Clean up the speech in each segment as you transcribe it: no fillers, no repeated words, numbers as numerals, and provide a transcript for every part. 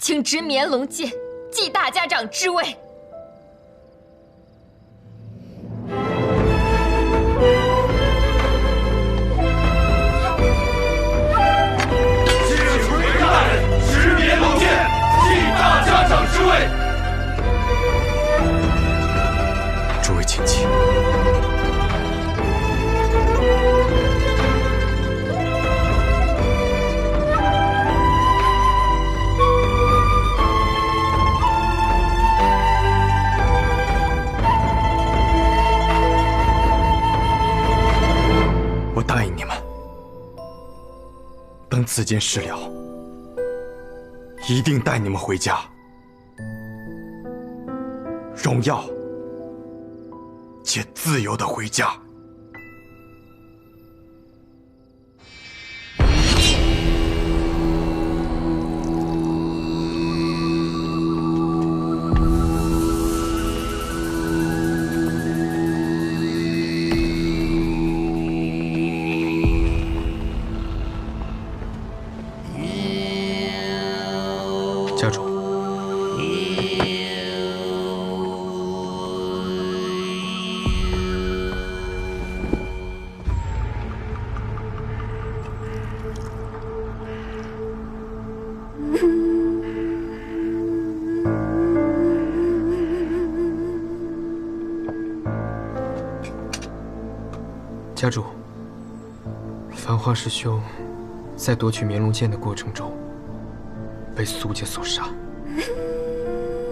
请执绵龙剑，继大家长之位。谢主垂大人执绵龙剑，继大家长之位。诸位请起。 我答应你们，等此件事了，一定带你们回家，荣耀且自由的回家。家主，家主，繁花师兄在夺取绵龙剑的过程中。 被苏家所杀，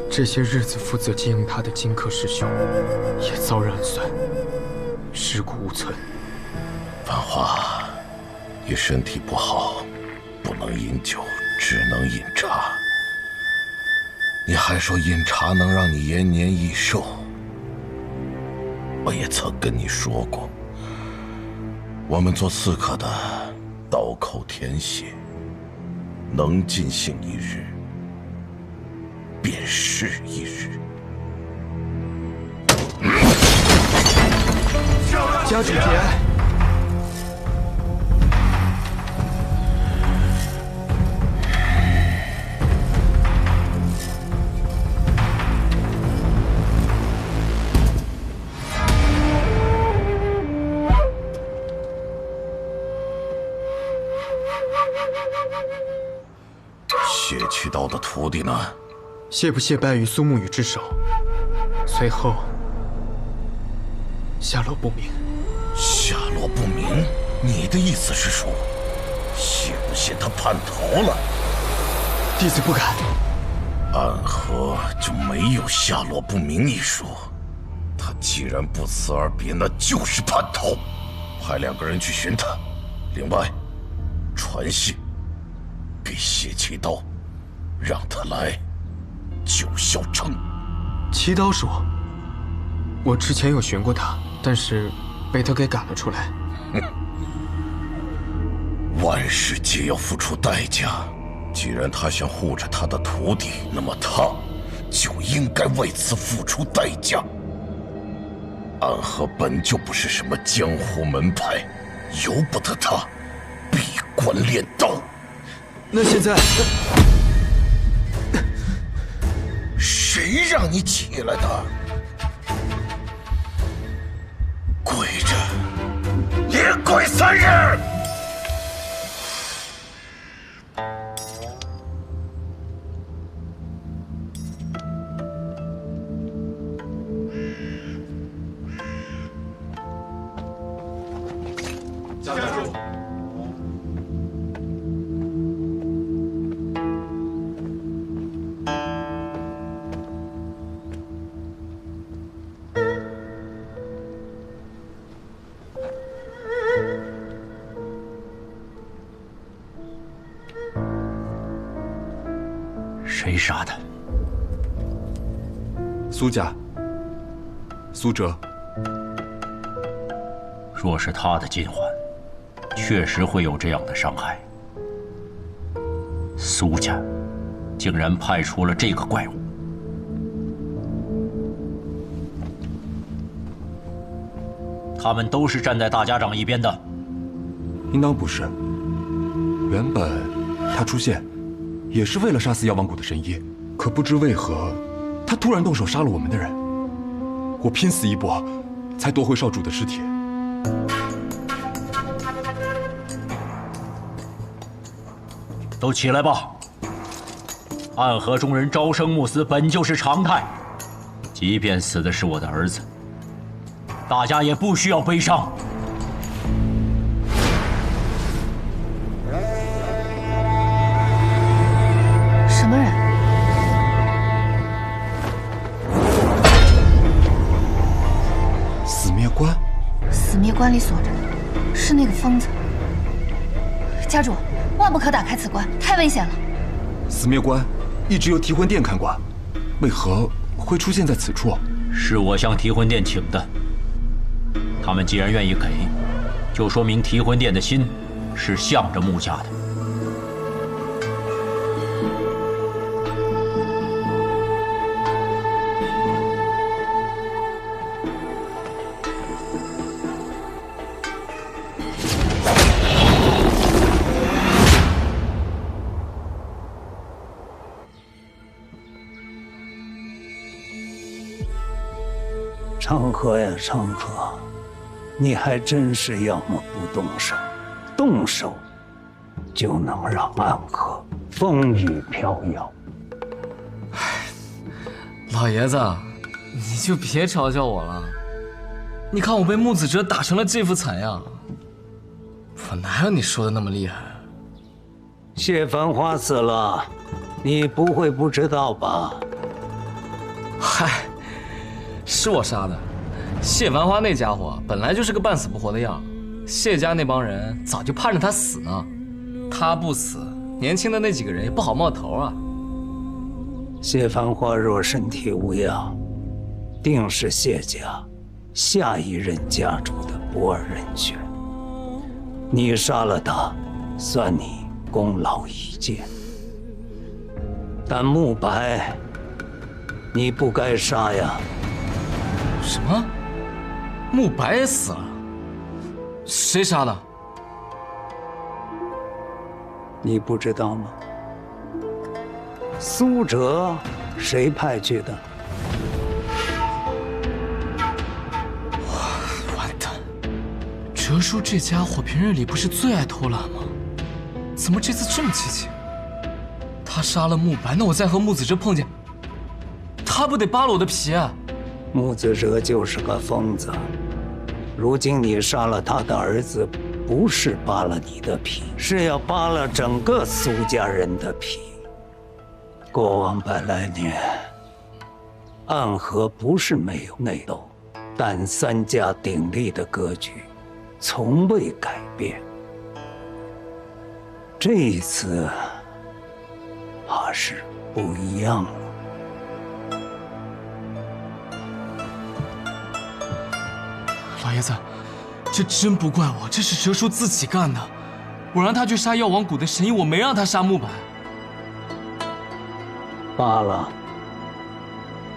这些日子负责经营他的荆轲师兄也遭人暗算，尸骨无存。繁花，你身体不好，不能饮酒，只能饮茶。你还说饮茶能让你延年益寿，我也曾跟你说过，我们做刺客的，刀口舔血。 能尽兴一日，便是一日。家主节哀。谢奇刀的徒弟呢？谢不谢败于苏沐雨之手，随后下落不明。下落不明？你的意思是说，谢不谢他叛逃了？弟子不敢。暗河就没有下落不明一说。他既然不辞而别，那就是叛逃。派2个人去寻他。另外，传信给谢奇刀。 让他来，九霄城。祈祷说，我之前有寻过他，但是被他给赶了出来。万事皆要付出代价。既然他想护着他的徒弟，那么他就应该为此付出代价。暗河本就不是什么江湖门派，由不得他闭关练道。那现在，谁让你起来的？跪着，连跪3日！家主。谁杀的？苏家，苏哲。若是他的金环，确实会有这样的伤害。苏家竟然派出了这个怪物，他们都是站在大家长一边的。应当不是。原本他出现，也是为了杀死药王谷的神医，可不知为何，他突然动手杀了我们的人。我拼死一搏，才夺回少主的尸体。都起来吧！暗河中人朝生暮死本就是常态，即便死的是我的儿子，大家也不需要悲伤。什么人？死灭关？死灭关里锁着的是那个疯子。家主，万不可打开此关，太危险了。死灭关一直由提魂殿看管，为何会出现在此处？是我向提魂殿请的，他们既然愿意给，就说明提魂殿的心是向着穆家的。长河呀，长河，你还真是要么不动手，动手就能让暗河风雨飘摇。老爷子，你就别嘲笑我了。你看我被木子哲打成了这副惨样，我哪有你说的那么厉害？谢繁花死了，你不会不知道吧？嗨，是我杀的。谢繁花那家伙本来就是个半死不活的样，谢家那帮人早就盼着他死呢。他不死，年轻的那几个人也不好冒头啊。谢繁花若身体无恙，定是谢家下一任家主的不二人选。你杀了他，算你功劳一件。但慕白，你不该杀呀。什么？慕白也死了？谁杀的？你不知道吗？苏哲，谁派去的？完蛋！哲叔这家伙平日里不是最爱偷懒吗？怎么这次这么激情？他杀了慕白，那我再和穆子哲碰见，他不得扒了我的皮啊？穆子哲就是个疯子。如今你杀了他的儿子，不是扒了你的皮，是要扒了整个苏家人的皮。过往100来年，暗河不是没有内斗，但3家鼎立的格局从未改变。这一次，怕是不一样了。老爷子，这真不怪我，这是哲叔自己干的。我让他去杀药王谷的神医，我没让他杀木白。罢了，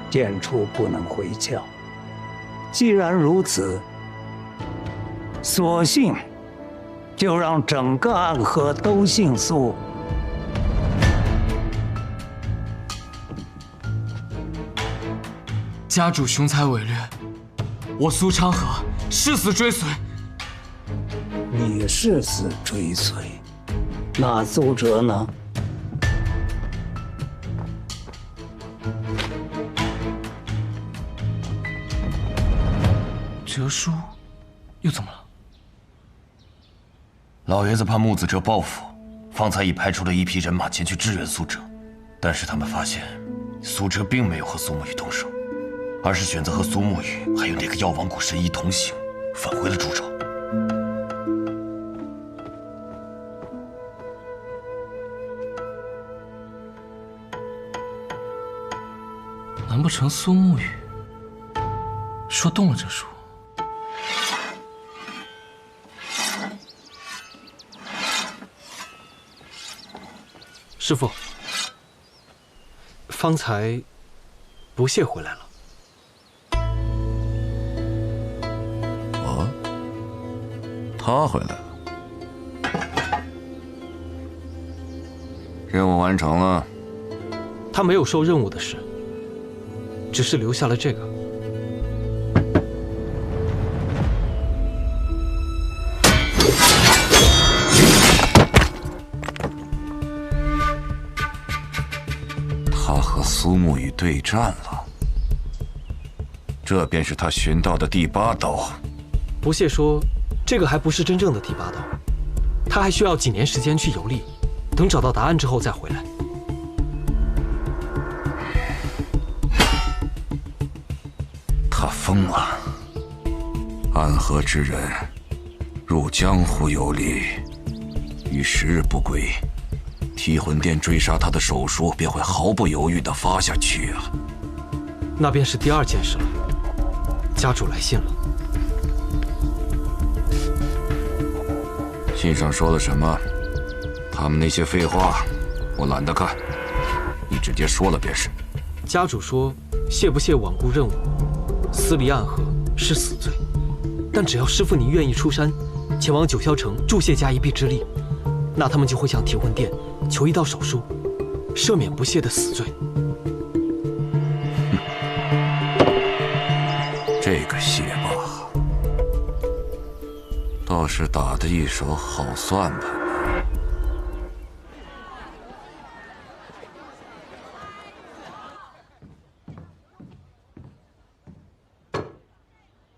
剑出不能回鞘。既然如此，索性就让整个暗河都姓苏。家主雄才伟略，我苏昌河誓死追随。你誓死追随，那苏哲呢？哲叔又怎么了？老爷子怕木子哲报复，方才已派出了一批人马前去支援苏哲，但是他们发现苏哲并没有和苏沐雨动手，而是选择和苏沐雨还有那个药王谷神医同行，返回了株洲。难不成苏沐雨说动了哲叔？师父，方才不屑回来了。哦，他回来了，任务完成了。他没有说任务的事，只是留下了这个。他和苏沐雨对战了，这便是他寻到的第8刀。不屑说，这个还不是真正的第8刀，他还需要几年时间去游历，等找到答案之后再回来。他疯了！暗河之人入江湖游历，逾10日不归，提魂殿追杀他的手术便会毫不犹豫地发下去啊！那便是第2件事了。家主来信了。信上说了什么？他们那些废话，我懒得看，你直接说了便是。家主说，谢不谢罔顾任务，私离暗河是死罪，但只要师父你愿意出山，前往九霄城助谢家一臂之力，那他们就会向提魂殿求一道手书，赦免不谢的死罪。这个谢霸倒是打得一手好算盘。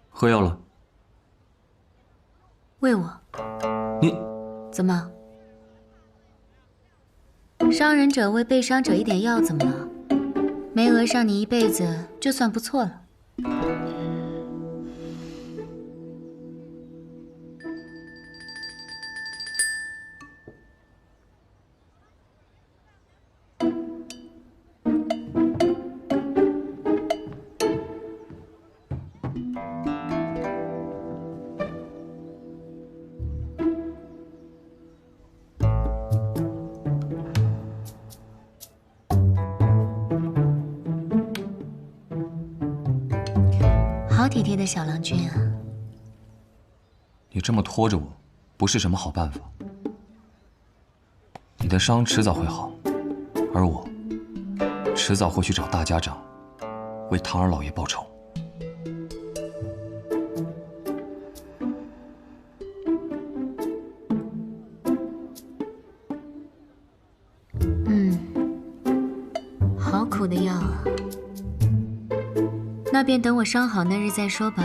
喝药了？喂我？你怎么？伤人者为被伤者一点药，怎么了？没讹上你一辈子，就算不错了。好体贴的小郎君啊！你这么拖着我，不是什么好办法。你的伤迟早会好，而我迟早会去找大家长，为唐二老爷报仇。好苦的药啊！那便等我伤好那日再说吧。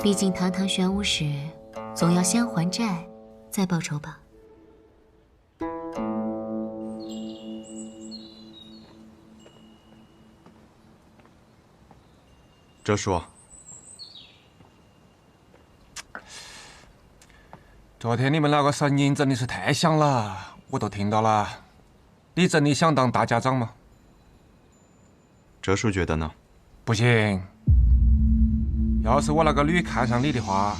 毕竟堂堂玄武使，总要先还债，再报仇吧。哲叔，昨天你们那个声音真的是太响了，我都听到了。你真的想当大家长吗？哲叔觉得呢？不行，要是我那个女看上你的话，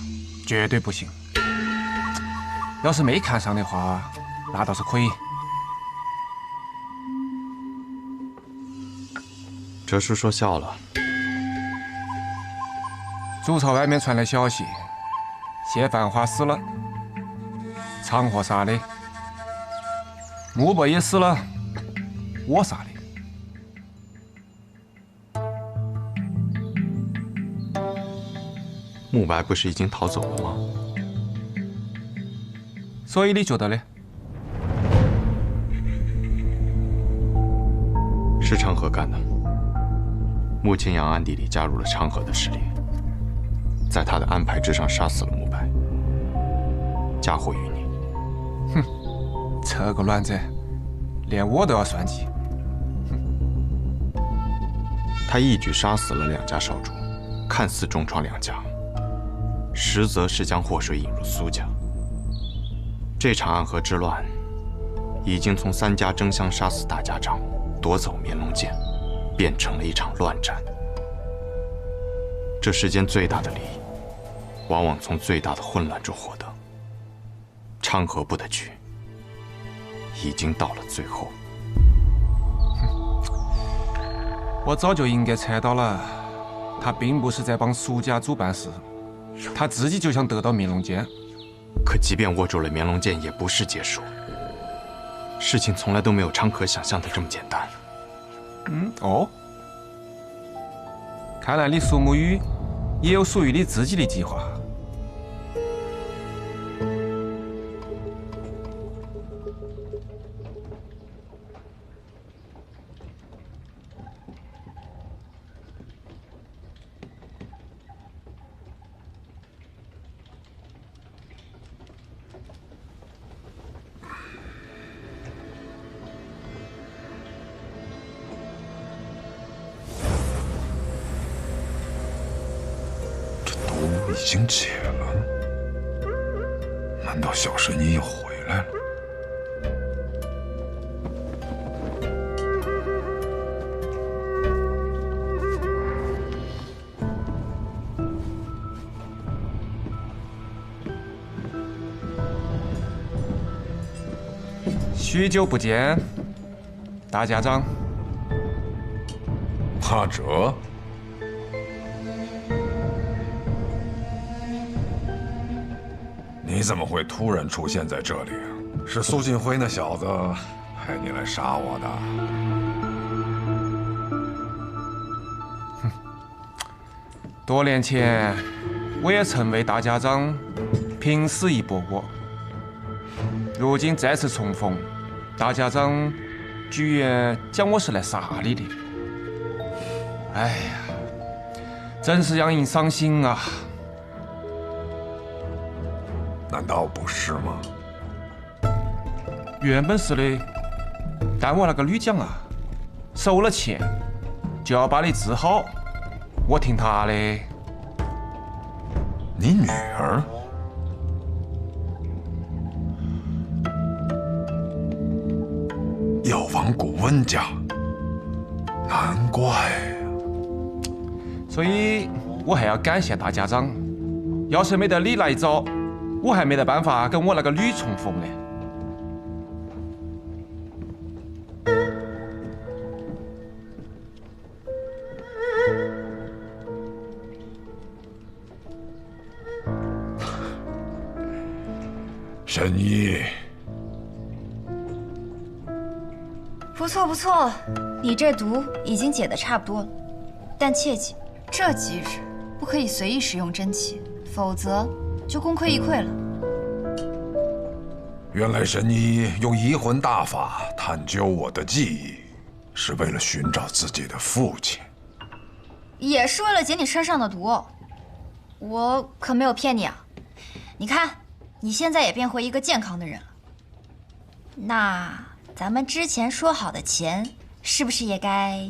绝对不行；要是没看上的话，那倒是可以。哲叔说笑了。祖朝外面传来消息，谢繁华死了，长河杀的；穆伯也死了，我杀的。慕白不是已经逃走了吗？所以你觉得呢？是长河干的。穆清扬暗地里加入了长河的势力，在他的安排之上杀死了慕白，嫁祸于你。哼，这个卵子，连我都要算计。他一举杀死了2家少主，看似重创2家，实则是将祸水引入苏家。这场暗河之乱，已经从3家争相杀死大家长，夺走绵龙剑，变成了一场乱战。这世间最大的利益，往往从最大的混乱中获得。昌河部的局，已经到了最后。我早就应该猜到了，他并不是在帮苏家主办事，他自己就想得到绵龙剑。可即便握住了绵龙剑，也不是结束。事情从来都没有昌河想象的这么简单。哦，看来你苏沐雨也有属于你自己的计划。已经解了，难道小神医又回来了？许久不见，大家长。阿哲。你怎么会突然出现在这里啊？是苏锦辉那小子派你来杀我的？哼，多年前我也曾为大家长拼死一搏过，如今再次重逢，大家长居然讲我是来杀你的。哎呀，真是让人伤心啊！难道不是吗？原本是的，但我那个女将啊，收了钱就要把你治好，我听她的。你女儿？药王谷温家，难怪。所以我还要感谢大家长，要是没得你来找，我还没得办法跟我那个女重逢呢。神医，不错不错，你这毒已经解得差不多了，但切记，这几日不可以随意使用真气，否则就功亏一篑了。原来神医用移魂大法探究我的记忆，是为了寻找自己的父亲，也是为了解你身上的毒。我可没有骗你啊！你看，你现在也变回一个健康的人了。那咱们之前说好的钱，是不是也该？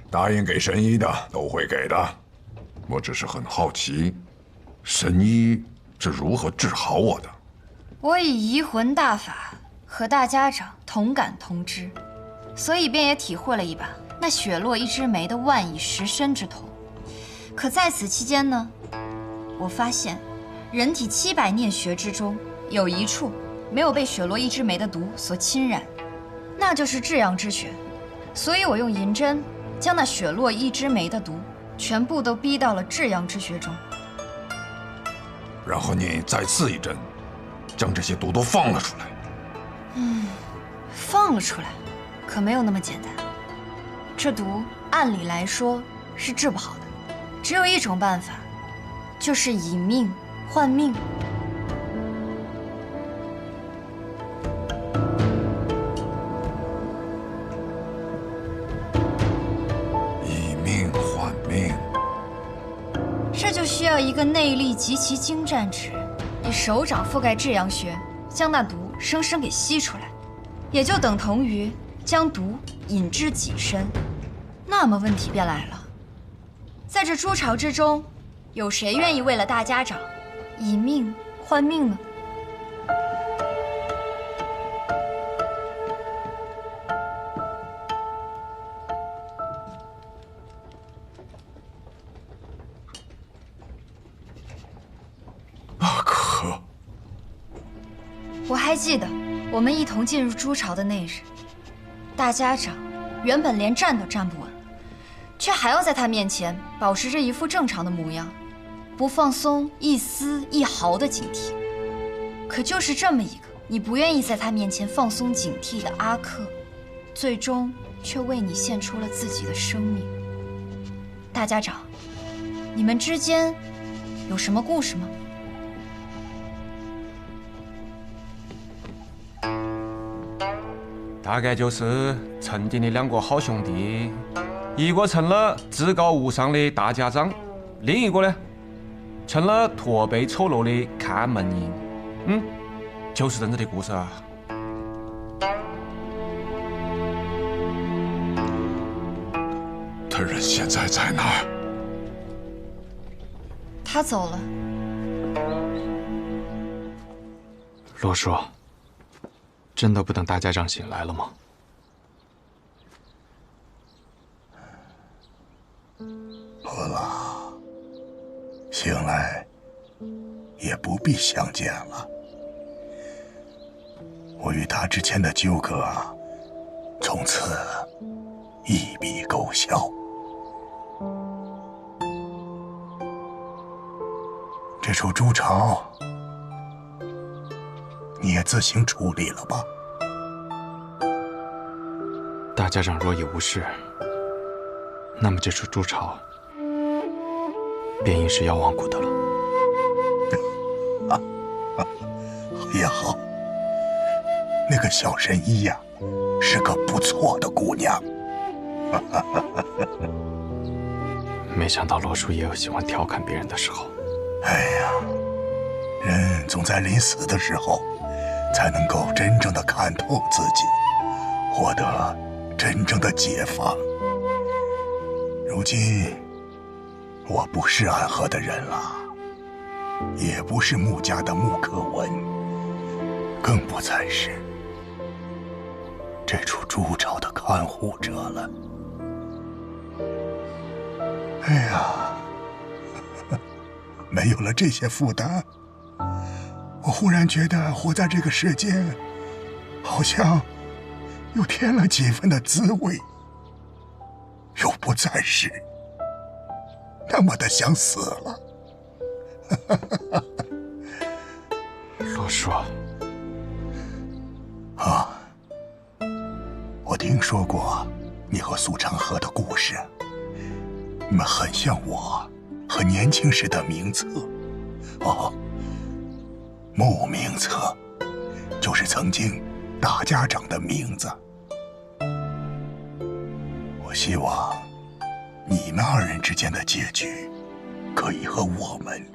答应给神医的都会给的。我只是很好奇，神医是如何治好我的？我以移魂大法和大家长同感同知，所以便也体会了一把那雪落一枝梅的万亿石参之痛。可在此期间呢，我发现人体700念穴之中有一处没有被雪落一枝梅的毒所侵染，那就是至阳之穴。所以我用银针将那雪落一枝梅的毒全部都逼到了至阳之穴中。然后你再刺一针，将这些毒都放了出来。放了出来，可没有那么简单。这毒按理来说是治不好的，只有一种办法，就是以命换命。以命换命，这就需要一个内力极其精湛之人，以手掌覆盖至阳穴，将那毒生生给吸出来，也就等同于将毒引至己身。那么问题便来了，在这诸巢之中，有谁愿意为了大家长以命换命呢？阿珂，我还记得我们一同进入诸巢的那日，大家长原本连站都站不稳，却还要在他面前保持着一副正常的模样，不放松一丝一毫的警惕。可就是这么一个你不愿意在他面前放松警惕的阿珂，最终却为你献出了自己的生命。大家长，你们之间有什么故事吗？大概就是曾经的2个好兄弟，一个成了至高无上的大家长，另一个呢，成了驼背丑陋的看门人。就是这样子的故事啊。他人现在在哪儿？他走了。罗叔，真的不等大家长醒来了吗？罗拉，醒来也不必相见了。我与他之间的纠葛，从此一笔勾销。这处诸巢，你也自行处理了吧。大家长若已无事，那么这处诸巢便应是妖王谷的了。也好，那个小神医呀，是个不错的姑娘。没想到罗叔也有喜欢调侃别人的时候。哎呀，人总在临死的时候，才能够真正的看透自己，获得真正的解放。如今，我不是安和的人了，也不是穆家的穆可文，更不再是这处诸巢的看护者了。哎呀，没有了这些负担，我忽然觉得活在这个世间，好像又添了几分的滋味，又不再是那么的想死了。罗叔，啊，我听说过你和苏长河的故事，你们很像我和年轻时的名策。哦，穆名策，就是曾经大家长的名字。我希望你们2人之间的结局，可以和我们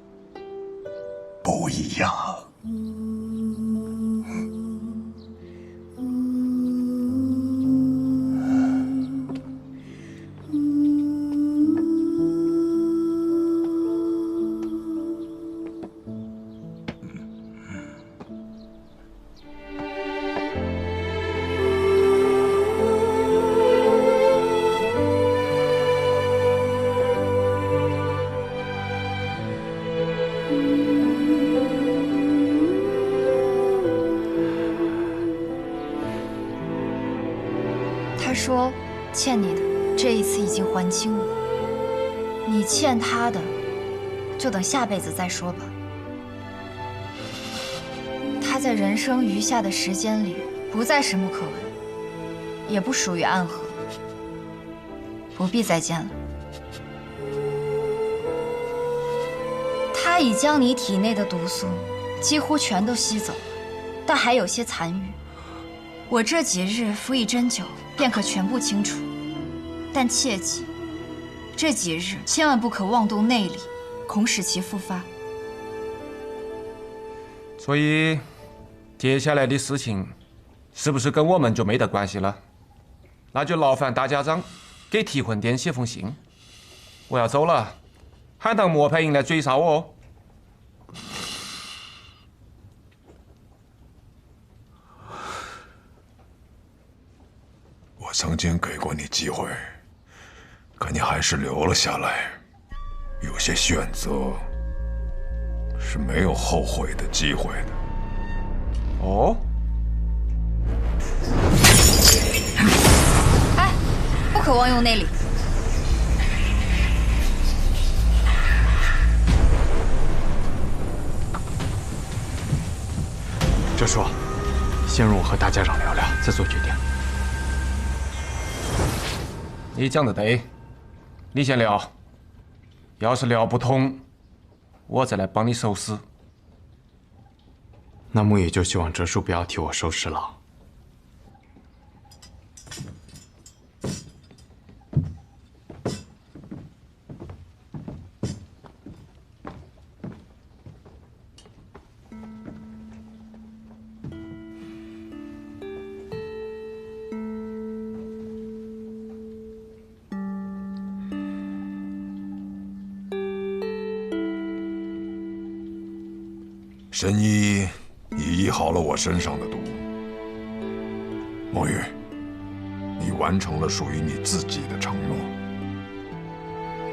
不一样。他说欠你的这一次已经还清了，你欠他的就等下辈子再说吧。他在人生余下的时间里不再是穆可文，也不属于暗河，不必再见了。他已将你体内的毒素几乎全都吸走了，但还有些残余。我这几日服以针灸，便可全部清除。但切记，这几日千万不可妄动内力，恐使其复发。所以，接下来的事情，是不是跟我们就没得关系了？那就劳烦大家长给提魂殿写封信。我要走了，喊趟莫佩英来追杀我哦。我曾经给过你机会，可你还是留了下来。有些选择是没有后悔的机会的。哦？哎，不可妄用内力。这说，先容我和大家长聊聊，再做决定。你讲得对，你先聊。要是聊不通，我再来帮你收尸。那木雨就希望哲叔不要替我收尸了。神医已医好了我身上的毒，墨玉，你完成了属于你自己的承诺，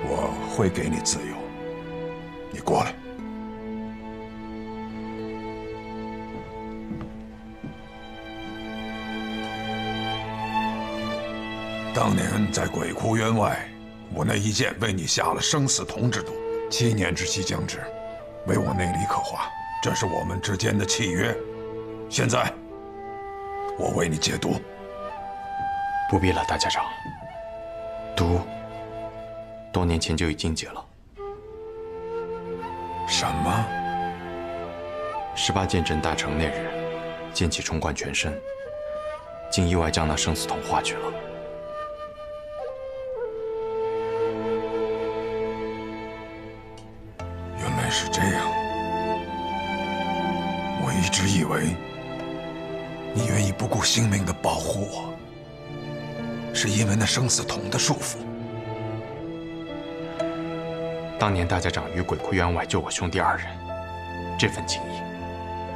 我会给你自由。你过来。当年在鬼窟渊外，我那一剑为你下了生死同之毒，7年之期将至，为我内力刻画。这是我们之间的契约，现在我为你解毒。不必了，大家长。毒多年前就已经解了。什么？18剑阵大成那日，剑气冲贯全身，竟意外将那生死瞳化去了。原来是这样。我一直以为你愿意不顾性命地保护我，是因为那生死瞳的束缚。当年大家长于鬼窟渊外救我兄弟2人，这份情谊，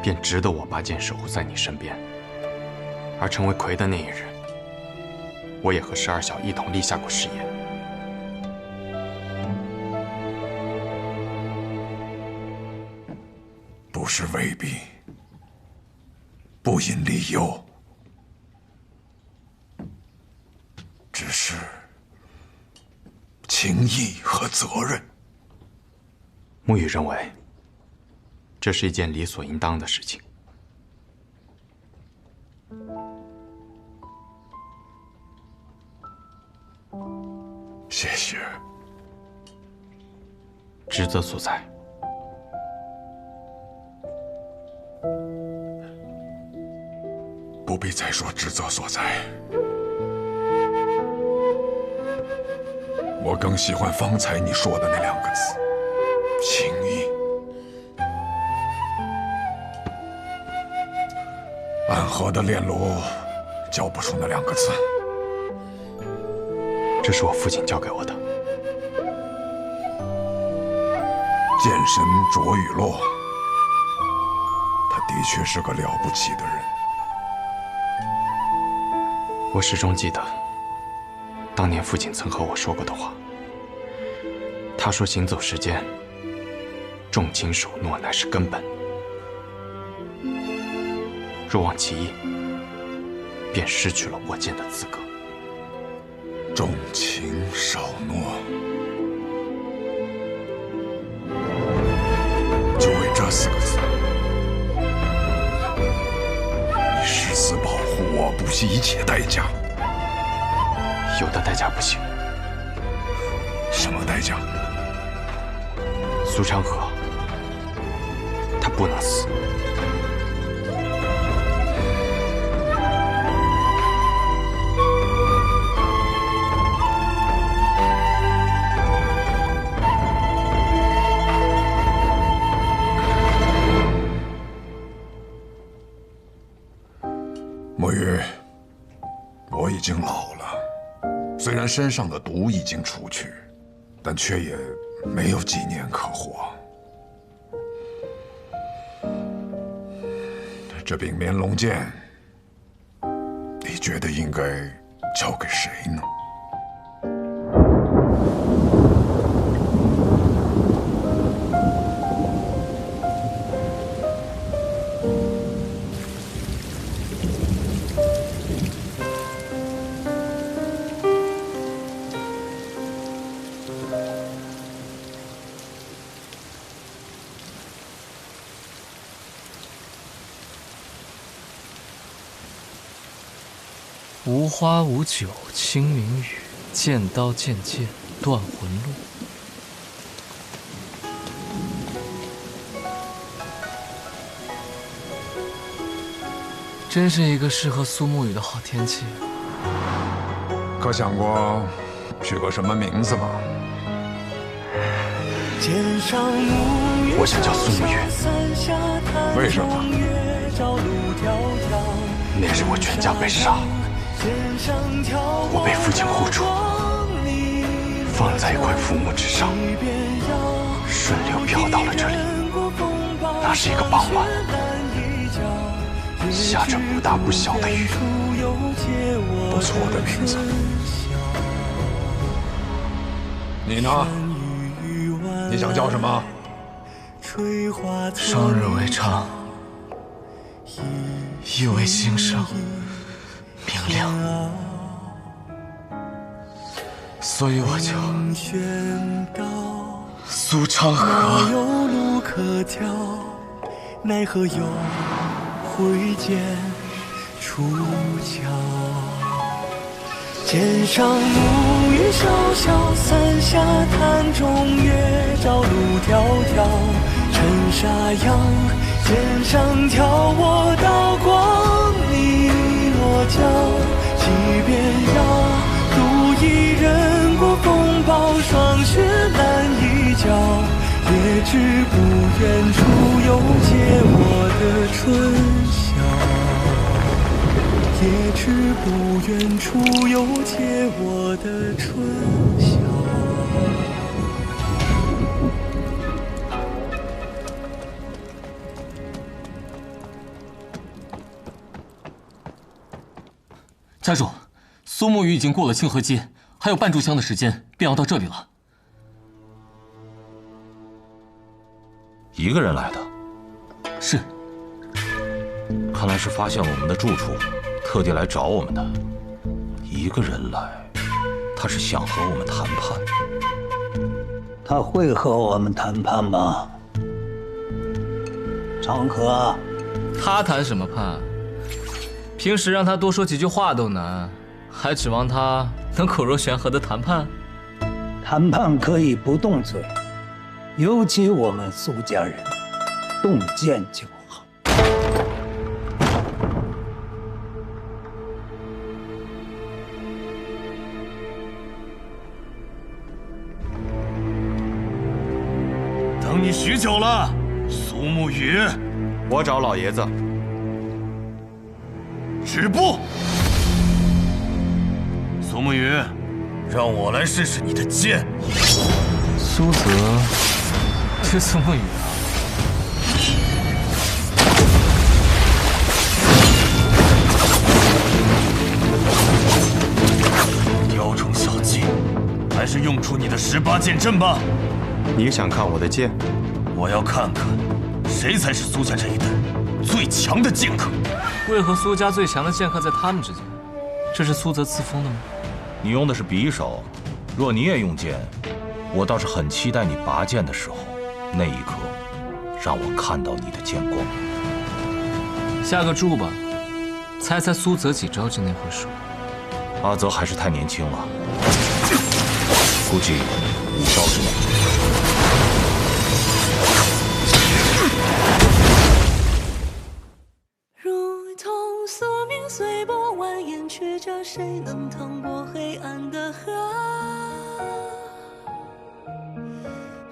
便值得我拔剑守护在你身边。而成为魁的那一日，我也和12小一同立下过誓言。不是威逼，不引利诱，只是情义和责任。木雨认为，这是一件理所应当的事情。谢谢。职责所在。不必再说职责所在，我更喜欢方才你说的那2个字：情义。暗河的炼炉教不出那2个字。这是我父亲教给我的。剑神卓雨洛，他的确是个了不起的人。我始终记得，当年父亲曾和我说过的话。他说：“行走世间，重情守诺乃是根本。若忘其意，便失去了握剑的资格。”重情少诺，就为这4个字，你誓死保护我，不惜一切代价。有的代价不行。什么代价？苏长河，他不能死。墨鱼，我已经老了，虽然身上的毒已经除去，但却也没有几年可活。这柄绵龙剑，你觉得应该交给谁呢？无花无酒清明雨，剑刀剑剑断魂路。真是一个适合苏沐雨的好天气。可想过取个什么名字吗？我想叫苏沐雨。为什么？那日我全家被杀，我被父亲护住，放在一块浮木之上，顺流飘到了这里。那是一个傍晚，下着不大不小的雨。不错的名字。你呢？你想叫什么？生日为长，意为兴盛，明亮，所以我就苏昌河。有路可条，奈何有挥剑出鞘。剑上暮雨潇潇，伞下潭中月，朝露迢迢。尘沙扬，剑上挑我刀光你落脚。即便要渡一人过风暴，霜雪难一角，也只不愿出游借我的春宵。也只不愿出游借我的春宵。家主，苏沐雨已经过了清河街，还有半炷香的时间，便要到这里了。一个人来的？是。看来是发现了我们的住处，特地来找我们的。一个人来，他是想和我们谈判。他会和我们谈判吗？长河，他谈什么判？平时让他多说几句话都难，还指望他能口若悬河的谈判？谈判可以不动嘴，尤其我们苏家人，动剑就好。等你许久了，苏沐雨。我找老爷子。止步！苏沐雨，让我来试试你的剑。苏泽对苏沐雨啊，雕虫小技，还是用出你的18剑阵吧。你想看我的剑？我要看看，谁才是苏家这一代最强的剑客。为何苏家最强的剑客在他们之间？这是苏泽赐封的吗？你用的是匕首，若你也用剑，我倒是很期待你拔剑的时候，那一刻，让我看到你的剑光。下个注吧，猜猜苏泽几招之内会输？阿泽还是太年轻了，估计5招之内。如同宿命随波蜿蜒，曲折，谁能趟过黑暗的河？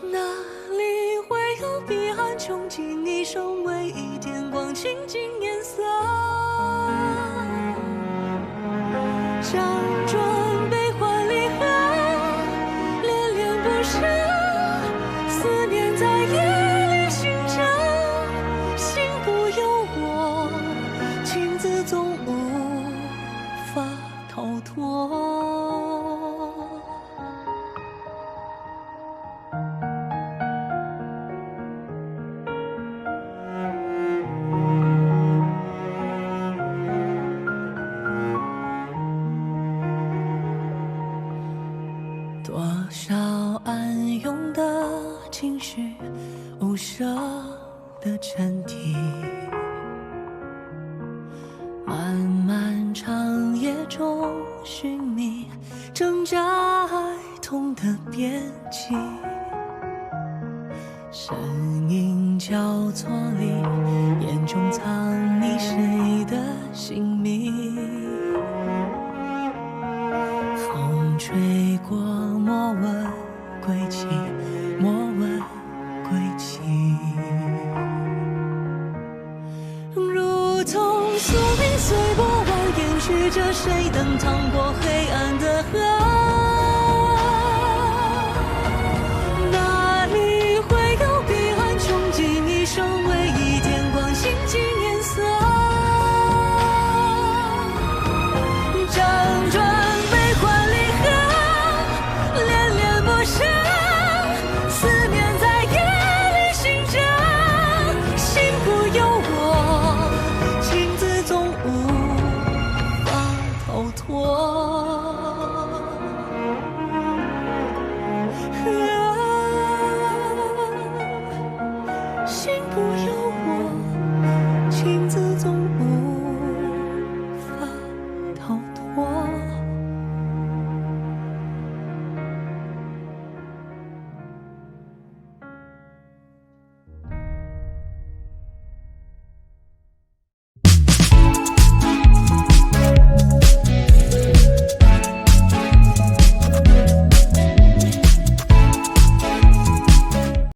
哪里会有彼岸穷尽一生唯一点光，倾尽颜色？辗转悲欢离合，恋恋不舍，思念在夜里醒着，心不由我，情字总无法逃脱。多少暗涌的情绪，无声的沉底，漫漫长夜中寻觅，挣扎爱痛的边际，身影交错里，眼中藏匿谁的姓名。风吹过，莫问归期。